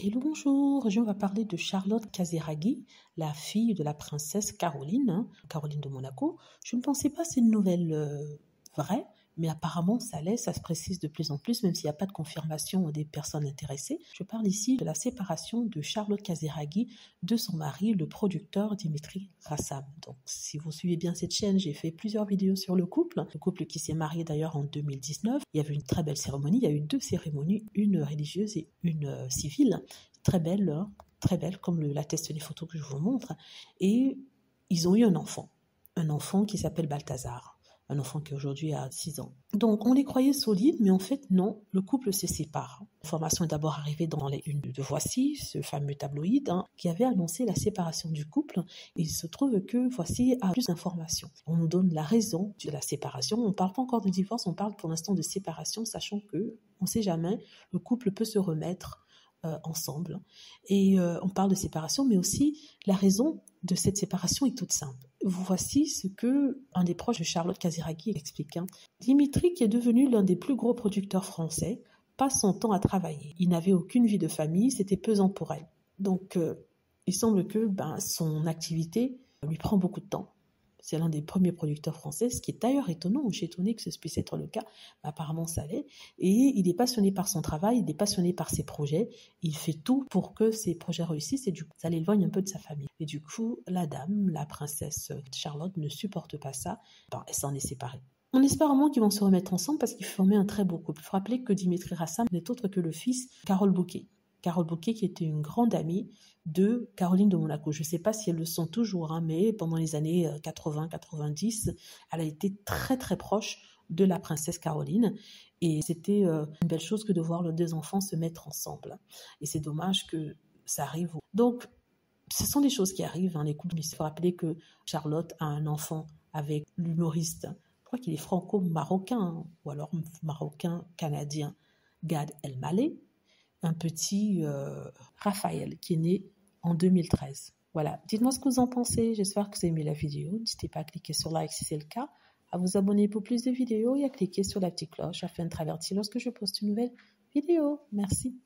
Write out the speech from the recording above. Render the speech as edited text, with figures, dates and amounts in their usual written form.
Hello, bonjour. Aujourd'hui, on va parler de Charlotte Casiraghi, la fille de la princesse Caroline, Caroline de Monaco. Je ne pensais pas que c'est une nouvelle vraie, mais apparemment ça l'est, ça se précise de plus en plus, même s'il n'y a pas de confirmation des personnes intéressées. Je parle ici de la séparation de Charlotte Casiraghi de son mari, le producteur Dimitri Rassam. Donc, si vous suivez bien cette chaîne, j'ai fait plusieurs vidéos sur le couple qui s'est marié d'ailleurs en 2019. Il y avait une très belle cérémonie, il y a eu 2 cérémonies, une religieuse et une civile, très belle, comme l'attestent les photos que je vous montre. Et ils ont eu un enfant qui s'appelle Balthazar. Un enfant qui aujourd'hui a 6 ans. Donc, on les croyait solides, mais en fait, non, le couple se sépare. L'information est d'abord arrivée dans les unes de Voici, ce fameux tabloïd, qui avait annoncé la séparation du couple. Et il se trouve que Voici a plus d'informations. On nous donne la raison de la séparation. On ne parle pas encore de divorce, on parle pour l'instant de séparation, sachant que, on ne sait jamais, le couple peut se remettre ensemble. Et on parle de séparation, mais aussi la raison de cette séparation est toute simple. Voici ce que un des proches de Charlotte Casiraghi explique. Dimitri, qui est devenu l'un des plus gros producteurs français, passe son temps à travailler. Il n'avait aucune vie de famille, c'était pesant pour elle. Donc, il semble que son activité lui prend beaucoup de temps. C'est l'un des premiers producteurs français, ce qui est d'ailleurs étonnant. Je suis étonnée que ce puisse être le cas. Mais apparemment, ça l'est. Et il est passionné par son travail, il est passionné par ses projets. Il fait tout pour que ses projets réussissent et du coup, ça l'éloigne un peu de sa famille. Et du coup, la dame, la princesse Charlotte, ne supporte pas ça. Elle s'en est séparée. On espère vraiment qu'ils vont se remettre ensemble parce qu'ils formaient un très beau couple. Il faut rappeler que Dimitri Rassam n'est autre que le fils de Carole Bouquet. Carole Bouquet qui était une grande amie de Caroline de Monaco. Je ne sais pas si elles le sont toujours, mais pendant les années 80-90, elle a été très très proche de la princesse Caroline. Et c'était une belle chose que de voir leurs 2 enfants se mettre ensemble. Et c'est dommage que ça arrive. Donc, ce sont des choses qui arrivent, les couples. Il faut rappeler que Charlotte a un enfant avec l'humoriste, je crois qu'il est franco-marocain, ou alors marocain-canadien, Gad Elmaleh, un petit Raphaël qui est né en 2013. Voilà, dites-moi ce que vous en pensez, j'espère que vous avez aimé la vidéo, n'hésitez pas à cliquer sur like si c'est le cas, à vous abonner pour plus de vidéos et à cliquer sur la petite cloche afin d'être averti lorsque je poste une nouvelle vidéo. Merci.